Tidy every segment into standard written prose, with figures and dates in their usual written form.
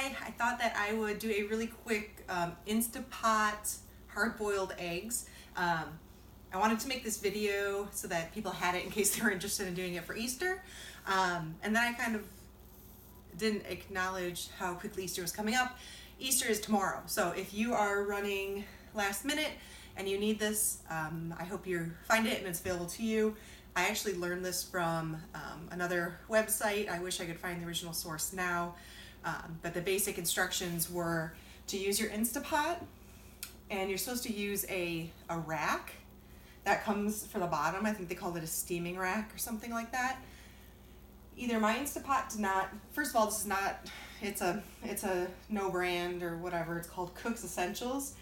today I thought that I would do a really quick Insta Pot hard-boiled eggs. I wanted to make this video so that people had it in case they were interested in doing it for Easter. And then I kind of didn't acknowledge how quickly Easter was coming up. Easter is tomorrow, so if you are running last minute and you need this, I hope you find it and it's available to you. I actually learned this from another website. I wish I could find the original source now, but the basic instructions were to use your Insta Pot, and you're supposed to use a rack that comes for the bottom. I think they called it a steaming rack or something like that. Either my Insta Pot did not. First of all, this is not. It's a no brand or whatever. It's called Cook's Essentials.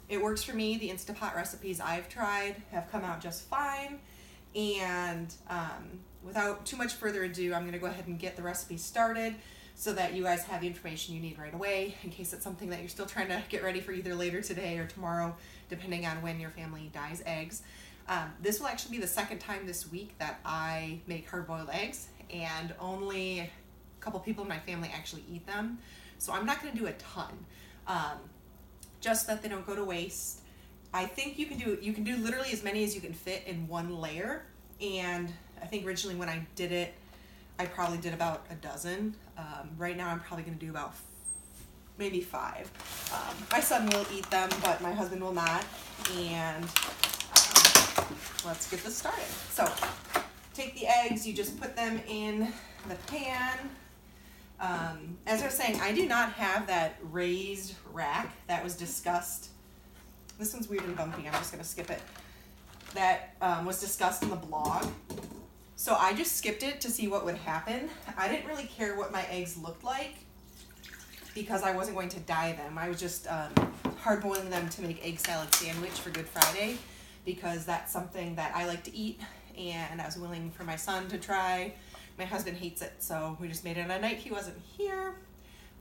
It works for me. The Insta Pot recipes I've tried have come out just fine. And without too much further ado, I'm going to go ahead and get the recipe started so that you guys have the information you need right away in case it's something that you're still trying to get ready for either later today or tomorrow, depending on when your family dyes eggs. This will actually be the second time this week that I make hard-boiled eggs, and only a couple people in my family actually eat them. So I'm not going to do a ton, just that they don't go to waste. I think you can do literally as many as you can fit in one layer, and I think originally when I did it, I probably did about a dozen. Right now I'm probably going to do about maybe 5. My son will eat them, but my husband will not, and let's get this started. So take the eggs, you just put them in the pan. As I was saying, I do not have that raised rack that was discussed. This one's weird and bumpy. I'm just going to skip it. That was discussed in the blog. So I just skipped it to see what would happen. I didn't really care what my eggs looked like because I wasn't going to dye them. I was just hard boiling them to make egg salad sandwich for Good Friday because that's something that I like to eat, and I was willing for my son to try. My husband hates it, so we just made it on a night he wasn't here.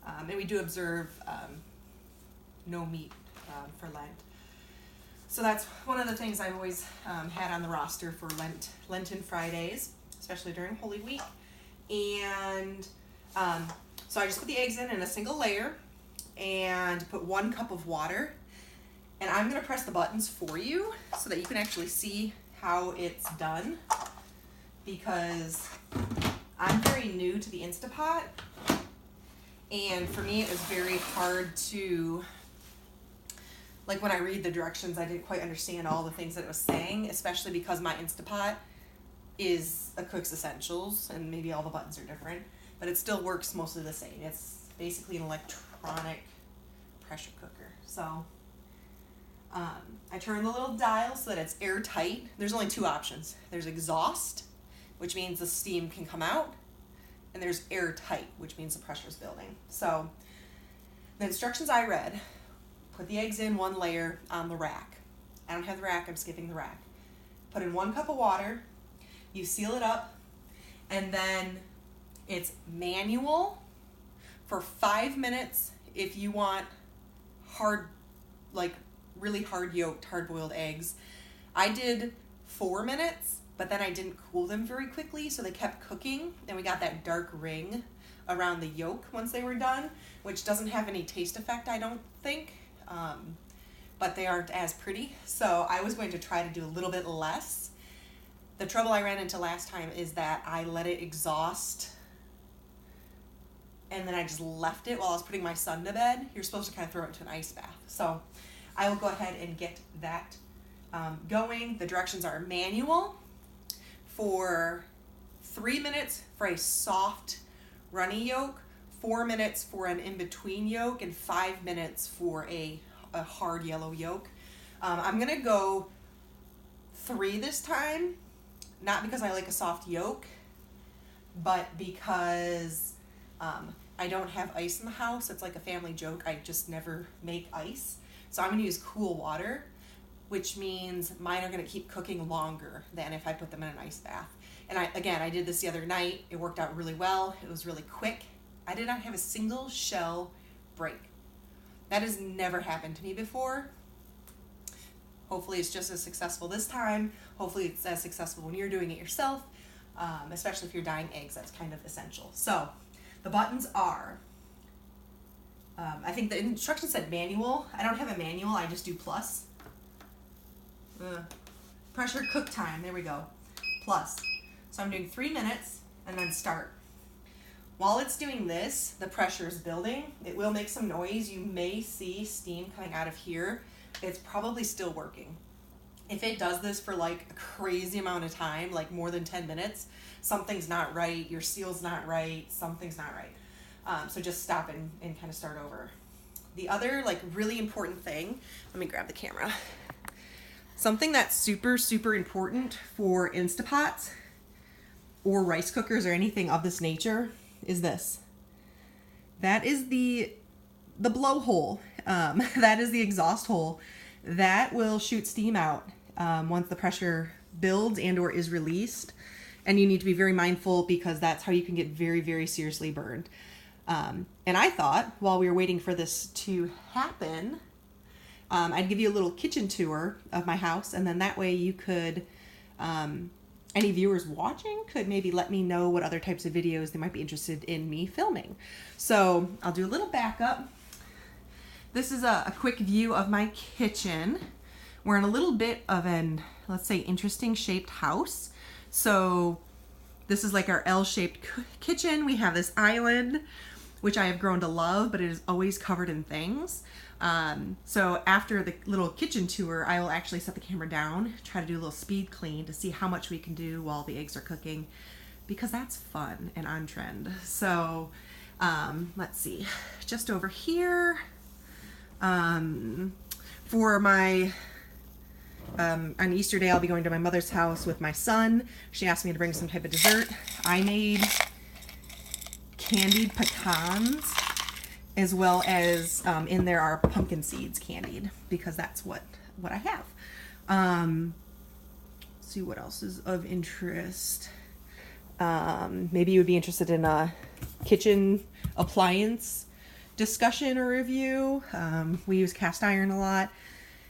And we do observe no meat for Lent. So that's one of the things I've always had on the roster for Lenten Fridays, especially during Holy Week. And so I just put the eggs in a single layer and put 1 cup of water. And I'm going to press the buttons for you so that you can actually see how it's done, because I'm very new to the Insta Pot, and for me it was very hard to, like, when I read the directions, I didn't quite understand all the things that it was saying, especially because my Insta Pot is a Cook's Essentials, and maybe all the buttons are different, but it still works mostly the same. It's basically an electronic pressure cooker. So I turn the little dial so that it's airtight. There's only 2 options. There's exhaust, which means the steam can come out, and there's airtight, which means the pressure's building. So the instructions I read: put the eggs in 1 layer on the rack. I don't have the rack, I'm skipping the rack. Put in 1 cup of water, you seal it up, and then it's manual for 5 minutes if you want hard, like really hard yolked, hard boiled eggs. I did 4 minutes, but then I didn't cool them very quickly, so they kept cooking, and we got that dark ring around the yolk once they were done, which doesn't have any taste effect, I don't think. But they aren't as pretty, so I was going to try to do a little bit less. The trouble I ran into last time is that I let it exhaust, and then I just left it while I was putting my son to bed. You're supposed to kind of throw it into an ice bath. So I will go ahead and get that going. The directions are manual for 3 minutes for a soft runny yolk, 4 minutes for an in-between yolk, and 5 minutes for a hard yellow yolk. I'm going to go 3 this time, not because I like a soft yolk, but because I don't have ice in the house. It's like a family joke. I just never make ice. So I'm going to use cool water, which means mine are going to keep cooking longer than if I put them in an ice bath. And I did this the other night. It worked out really well. It was really quick. I did not have a single shell break. That has never happened to me before. Hopefully it's just as successful this time. Hopefully it's as successful when you're doing it yourself, especially if you're dyeing eggs. That's kind of essential. So the buttons are I think the instructions said manual. I don't have a manual, I just do plus. Pressure cook time, there we go, plus. So I'm doing 3 minutes and then start. While it's doing this, the pressure is building. It will make some noise. You may see steam coming out of here. It's probably still working. If it does this for like a crazy amount of time, like more than 10 minutes, something's not right, your seal's not right, something's not right. So just stop and kind of start over. The other like really important thing, let me grab the camera. Something that's super, super important for Insta Pots or rice cookers or anything of this nature is this. That is the blowhole. That is the exhaust hole. That will shoot steam out once the pressure builds and or is released. And you need to be very mindful because that's how you can get very, very seriously burned. And I thought while we were waiting for this to happen, I'd give you a little kitchen tour of my house, and then that way you could, any viewers watching could maybe let me know what other types of videos they might be interested in me filming. So I'll do a little backup. This is a quick view of my kitchen. We're in a little bit of an, let's say, interesting shaped house. So this is like our L-shaped kitchen. We have this island, which I have grown to love, but it is always covered in things. So after the little kitchen tour, I will actually set the camera down, try to do a little speed clean to see how much we can do while the eggs are cooking, because that's fun and on trend. So let's see, just over here, for my, on Easter Day, I'll be going to my mother's house with my son. She asked me to bring some type of dessert. I made candied pecans, as well as in there are pumpkin seeds candied, because that's what I have. Let's see what else is of interest. Maybe you would be interested in a kitchen appliance discussion or review. We use cast iron a lot.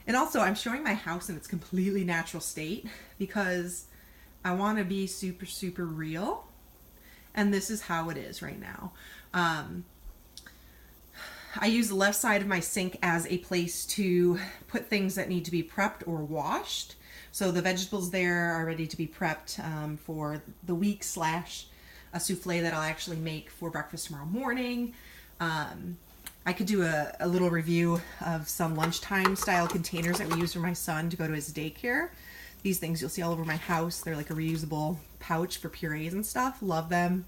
And also I'm showing my house in its completely natural state because I want to be super, super real. And this is how it is right now. I use the left side of my sink as a place to put things that need to be prepped or washed. So the vegetables there are ready to be prepped for the week / a souffle that I'll actually make for breakfast tomorrow morning. I could do a little review of some lunchtime style containers that we use for my son to go to his daycare. These things you'll see all over my house. They're like a reusable pouch for purees and stuff. Love them.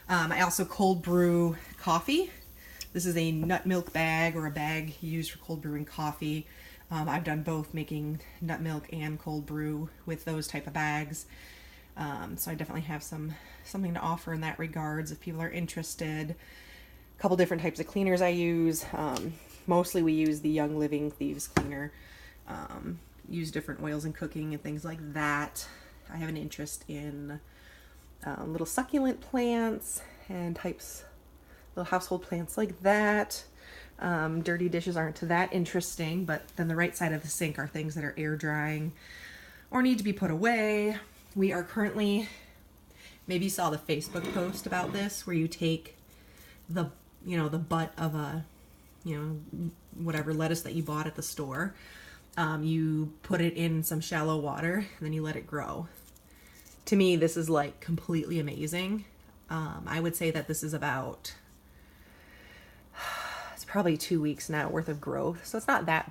I also cold brew coffee. This is a nut milk bag or a bag used for cold brewing coffee. I've done both, making nut milk and cold brew with those type of bags. So I definitely have something to offer in that regards if people are interested. A couple different types of cleaners I use. Mostly we use the Young Living Thieves cleaner. Use different oils in cooking and things like that. I have an interest in little succulent plants and little household plants like that. Dirty dishes aren't that interesting, but then the right side of the sink are things that are air drying or need to be put away. We are currently, maybe you saw the Facebook post about this, where you take the butt of a, whatever lettuce that you bought at the store. You put it in some shallow water and then you let it grow. To me, this is like completely amazing. I would say that this is about, it's probably 2 weeks now worth of growth. So it's not that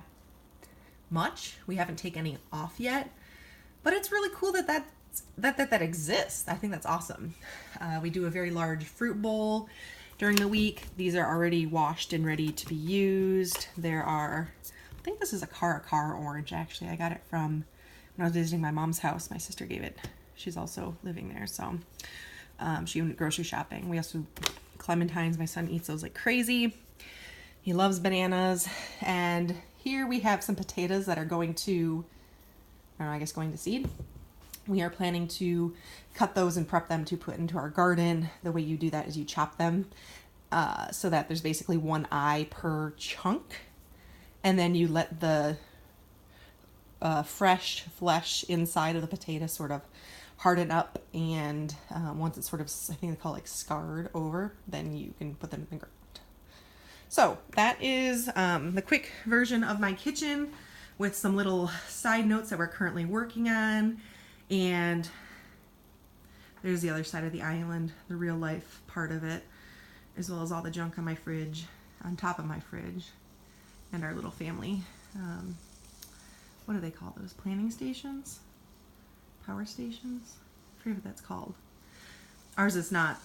much. We haven't taken any off yet, but it's really cool that exists. I think that's awesome. We do a very large fruit bowl during the week. These are already washed and ready to be used. There are, I think this is a car orange, actually. I got it from when I was visiting my mom's house. My sister gave it. She's also living there, so she went grocery shopping. We also, clementines, my son eats those like crazy. He loves bananas. And here we have some potatoes that are going to, going to seed. We are planning to cut those and prep them to put into our garden. The way you do that is you chop them so that there's basically one eye per chunk. And then you let the fresh flesh inside of the potato sort of harden up. And once it's sort of, I think they call it like scarred over, then you can put them in the ground. So that is the quick version of my kitchen with some little side notes that we're currently working on. And there's the other side of the island, the real life part of it, as well as all the junk on my fridge, on top of my fridge, and our little family. What do they call those? Planning stations? Power stations? I forget what that's called. Ours is not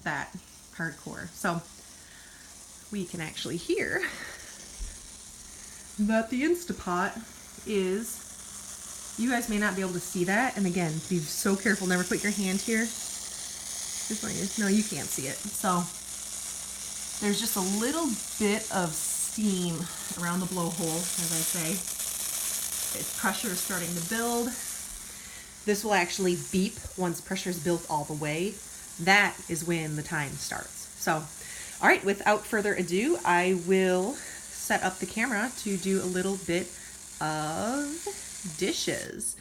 that hardcore. So we can actually hear that the Insta Pot is, you guys may not be able to see that. And again, be so careful, never put your hand here. No, you can't see it. So there's just a little bit of steam around the blowhole, as I say. Its pressure is starting to build. This will actually beep once pressure is built all the way. That is when the time starts. So, all right, without further ado, I will set up the camera to do a little bit of dishes.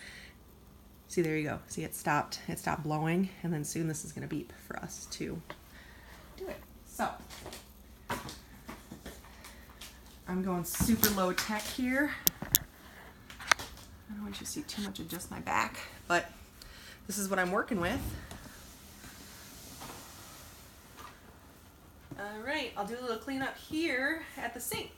See, there you go. See, it stopped blowing, and then soon this is gonna beep for us to do it. So, I'm going super low tech here. I don't want you to see too much of just my back, but this is what I'm working with. All right, I'll do a little cleanup here at the sink.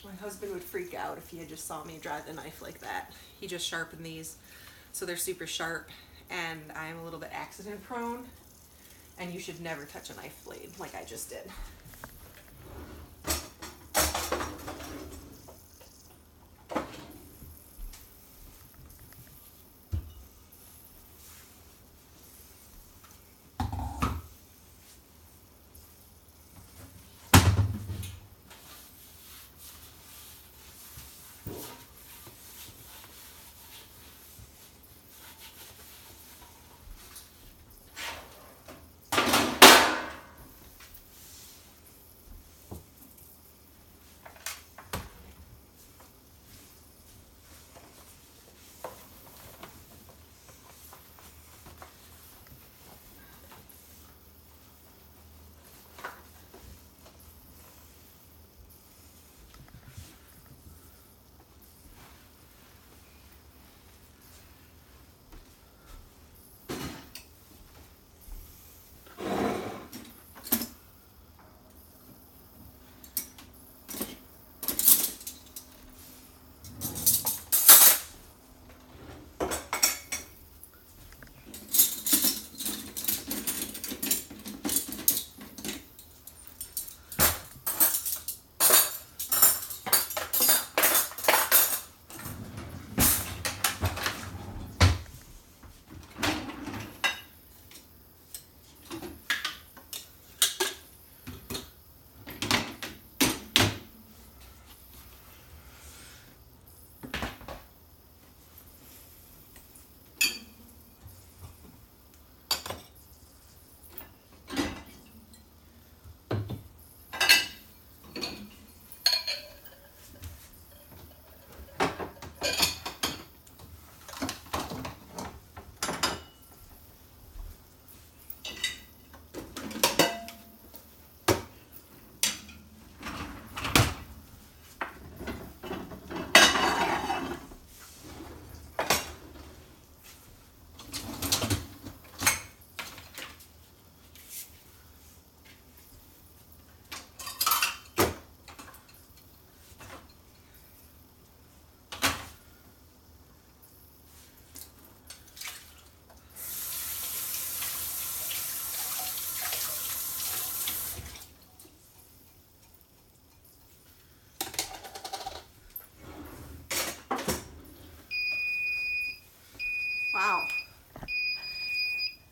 My husband would freak out if he had just saw me drive the knife like that. He just sharpened these, so they're super sharp, and I'm a little bit accident prone, and you should never touch a knife blade like I just did.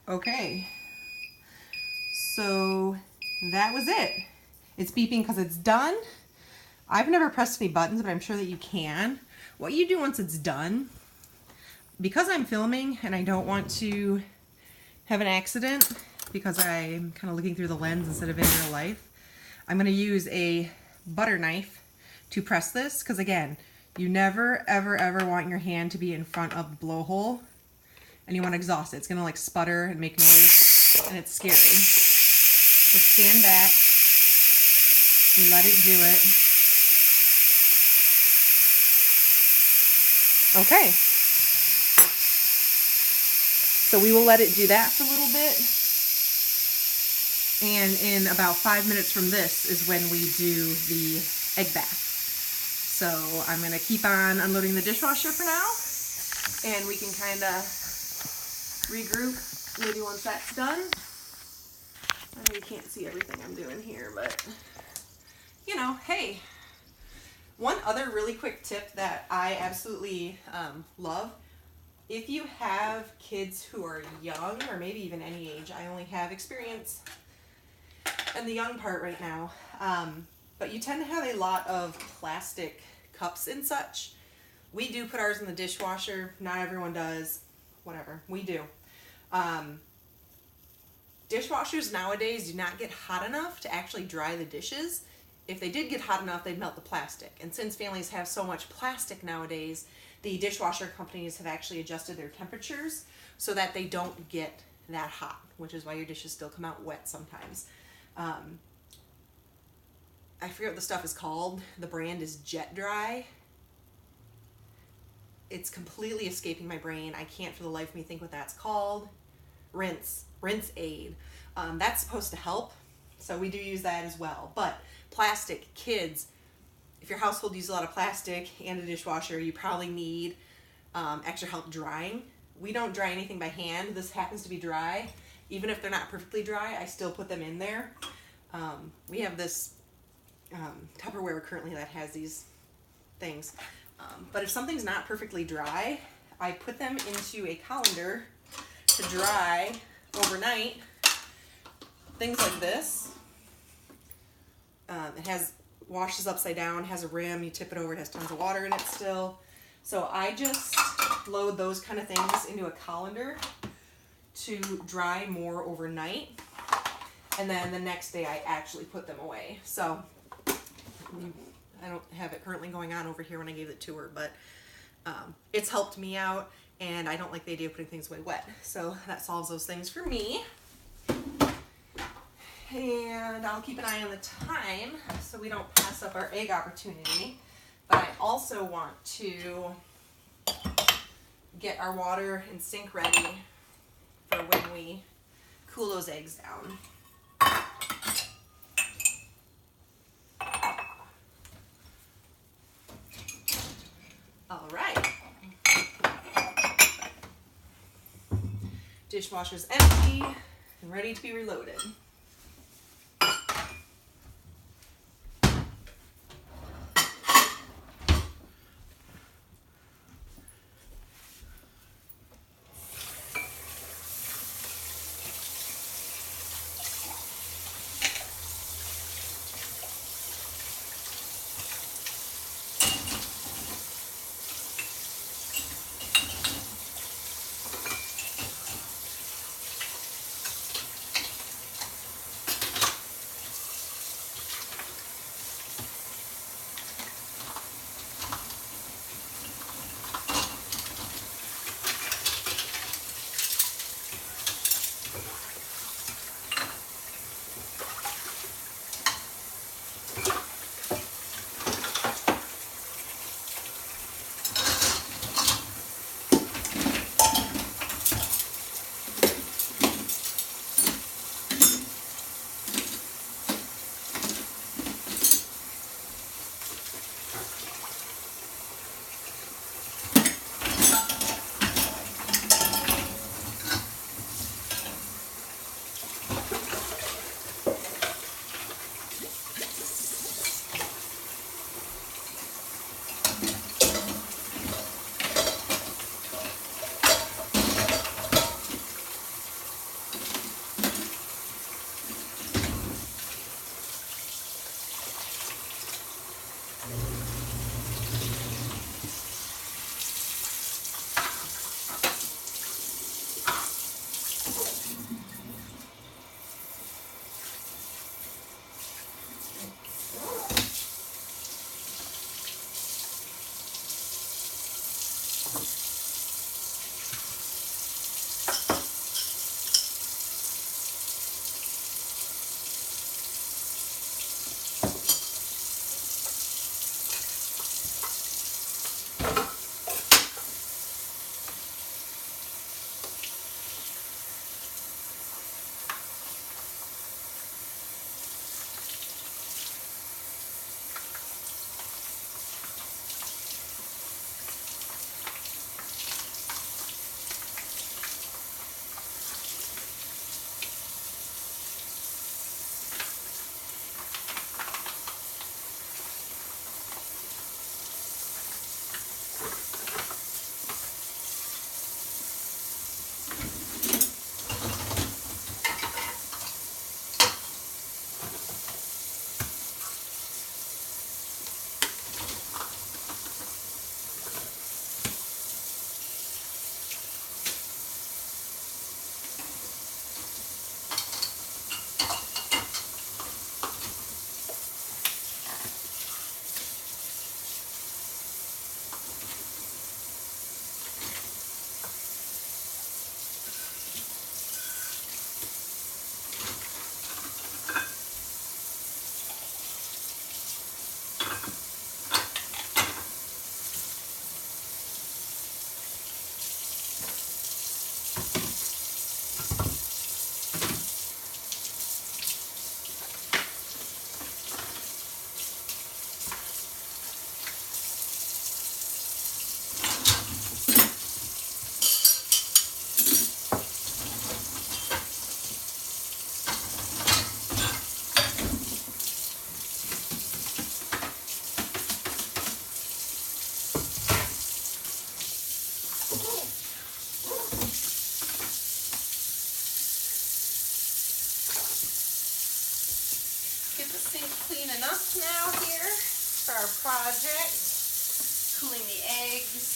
Okay, so that was it. It's beeping because it's done. I've never pressed any buttons, but I'm sure that you can. What you do once it's done, because I'm filming and I don't want to have an accident because I'm kind of looking through the lens instead of in real life, I'm going to use a butter knife to press this, because again, you never ever ever want your hand to be in front of the blowhole, and you want to exhaust it. It's going to like sputter and make noise, and it's scary. So stand back, you let it do it. Okay. So we will let it do that for a little bit. And in about 5 minutes from this is when we do the egg bath. So I'm going to keep on unloading the dishwasher for now, and we can kind of regroup maybe once that's done. I know you can't see everything I'm doing here, but you know, hey. One other really quick tip that I absolutely love, if you have kids who are young, or maybe even any age, I only have experience in the young part right now, but you tend to have a lot of plastic cups and such. We do put ours in the dishwasher. Not everyone does. Whatever. We do. Dishwashers nowadays do not get hot enough to actually dry the dishes. If they did get hot enough, they'd melt the plastic. And since families have so much plastic nowadays, the dishwasher companies have actually adjusted their temperatures so that they don't get that hot, which is why your dishes still come out wet sometimes. I forget what the stuff is called. The brand is Jet Dry. It's completely escaping my brain. I can't for the life of me think what that's called. Rinse Aid. That's supposed to help, so we do use that as well. But plastic, kids, if your household uses a lot of plastic and a dishwasher, you probably need extra help drying. We don't dry anything by hand. This happens to be dry. Even if they're not perfectly dry, I still put them in there. We have this Tupperware currently that has these things. But if something's not perfectly dry, I put them into a colander to dry overnight. Things like this. It washes upside down, has a rim, you tip it over, it has tons of water in it still. So I just load those kind of things into a colander to dry more overnight. And then the next day I actually put them away. So I don't have it currently going on over here when I gave it to her, but it's helped me out, and I don't like the idea of putting things away wet. So that solves those things for me. And I'll keep an eye on the time so we don't pass up our egg opportunity. But I also want to get our water and sink ready for when we cool those eggs down. All right. Dishwasher's empty and ready to be reloaded. Clean enough now here for our project. Cooling the eggs.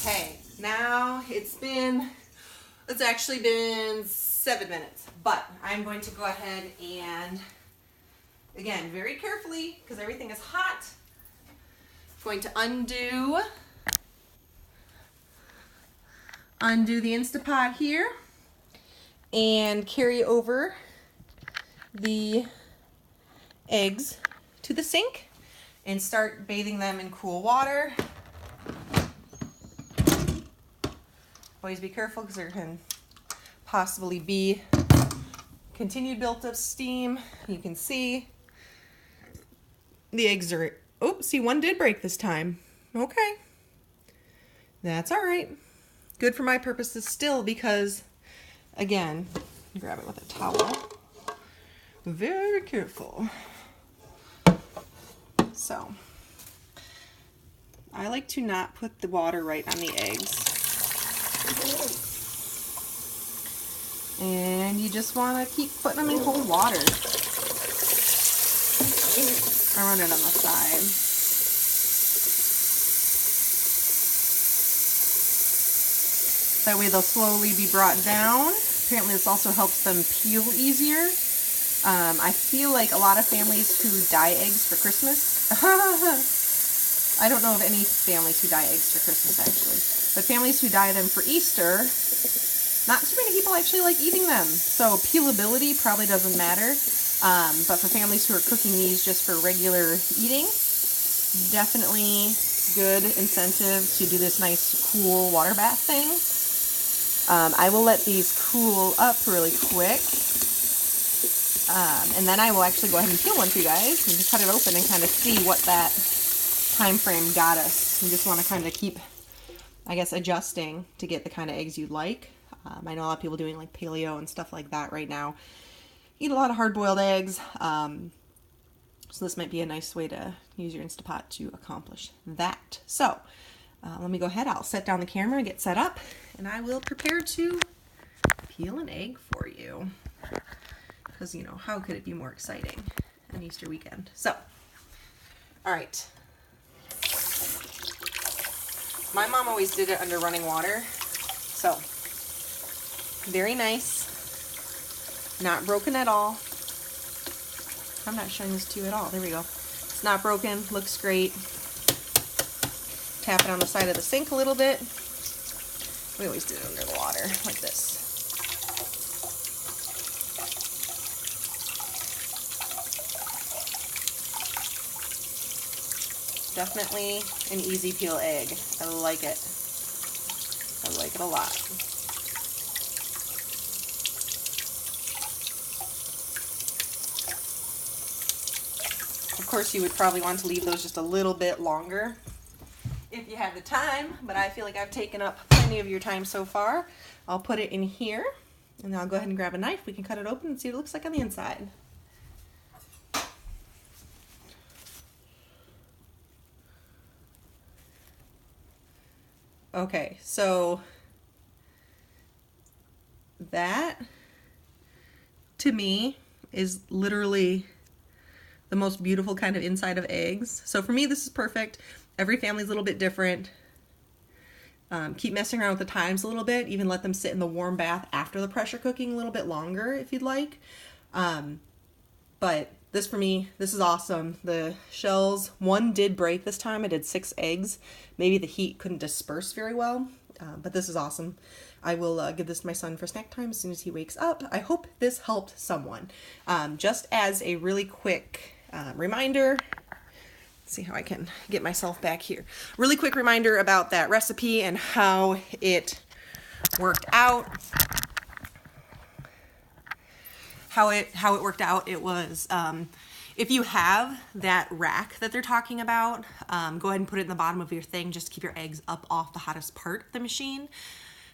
Okay, now it's actually been 7 minutes, but I'm going to go ahead and, again, very carefully, because everything is hot, going to undo the Insta Pot here and carry over the eggs to the sink and start bathing them in cool water. Always be careful because there can possibly be continued built up steam. You can see the eggs are, oh, see, one did break this time. Okay, that's all right. Good for my purposes still because, again, grab it with a towel. Very careful. So, I like to not put the water right on the eggs. And you just want to keep putting them in cold water. I run it on the side. That way they'll slowly be brought down. Apparently this also helps them peel easier. I feel like a lot of families who dye eggs for Christmas, I don't know of any families who dye eggs for Christmas actually, but families who dye them for Easter, not too many people actually like eating them. So peelability probably doesn't matter, but for families who are cooking these just for regular eating, definitely good incentive to do this nice cool water bath thing. I will let these cool up really quick. And then I will actually go ahead and peel one for you guys and just cut it open and kind of see what that time frame got us. You just want to kind of keep, I guess, adjusting to get the kind of eggs you'd like. I know a lot of people doing like paleo and stuff like that right now eat a lot of hard-boiled eggs. So this might be a nice way to use your Insta Pot to accomplish that. So let me go ahead. I'll set down the camera, get set up, and I will prepare to peel an egg for you. Because, you know, how could it be more exciting an Easter weekend? So, all right. My mom always did it under running water. So, very nice. Not broken at all. I'm not showing this to you at all. There we go. It's not broken. Looks great. Tap it on the side of the sink a little bit. We always did it under the water like this. Definitely an easy peel egg. I like it. I like it a lot. Of course, you would probably want to leave those just a little bit longer if you have the time, but I feel like I've taken up plenty of your time so far. I'll put it in here, and then I'll go ahead and grab a knife. We can cut it open and see what it looks like on the inside. Okay, so that, to me, is literally the most beautiful kind of inside of eggs. So for me, this is perfect. Every family's a little bit different. Keep messing around with the times a little bit. Even let them sit in the warm bath after the pressure cooking a little bit longer if you'd like. But this, for me, this is awesome. The shells, one did break this time. I did 6 eggs. Maybe the heat couldn't disperse very well, but this is awesome. I will give this to my son for snack time as soon as he wakes up. I hope this helped someone. Just as a really quick reminder, let's see how I can get myself back here. Really quick reminder about that recipe and how it worked out. How it worked out, it was, if you have that rack that they're talking about, go ahead and put it in the bottom of your thing just to keep your eggs up off the hottest part of the machine.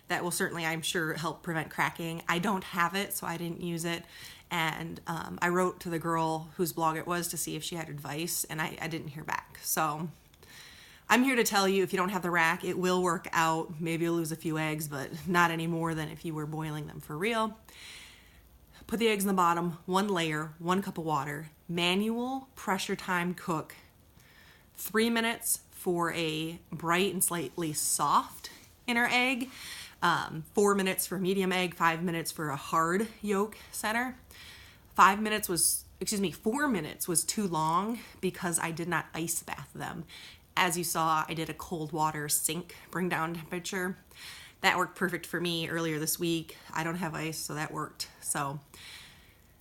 That will certainly, I'm sure, help prevent cracking. I don't have it, so I didn't use it. And I wrote to the girl whose blog it was to see if she had advice, and I didn't hear back. So I'm here to tell you, if you don't have the rack, it will work out. Maybe you'll lose a few eggs, but not any more than if you were boiling them for real. Put the eggs in the bottom, 1 layer, 1 cup of water, manual pressure time cook, 3 minutes for a bright and slightly soft inner egg, 4 minutes for a medium egg, 5 minutes for a hard yolk center. 4 minutes was too long because I did not ice bath them. As you saw, I did a cold water sink bring down temperature. That worked perfect for me earlier this week. I don't have ice, so that worked. So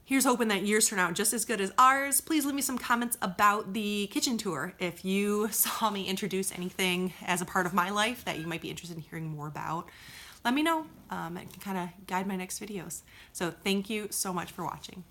here's hoping that yours turn out just as good as ours. Please leave me some comments about the kitchen tour. If you saw me introduce anything as a part of my life that you might be interested in hearing more about, let me know. I can kind of guide my next videos. So thank you so much for watching.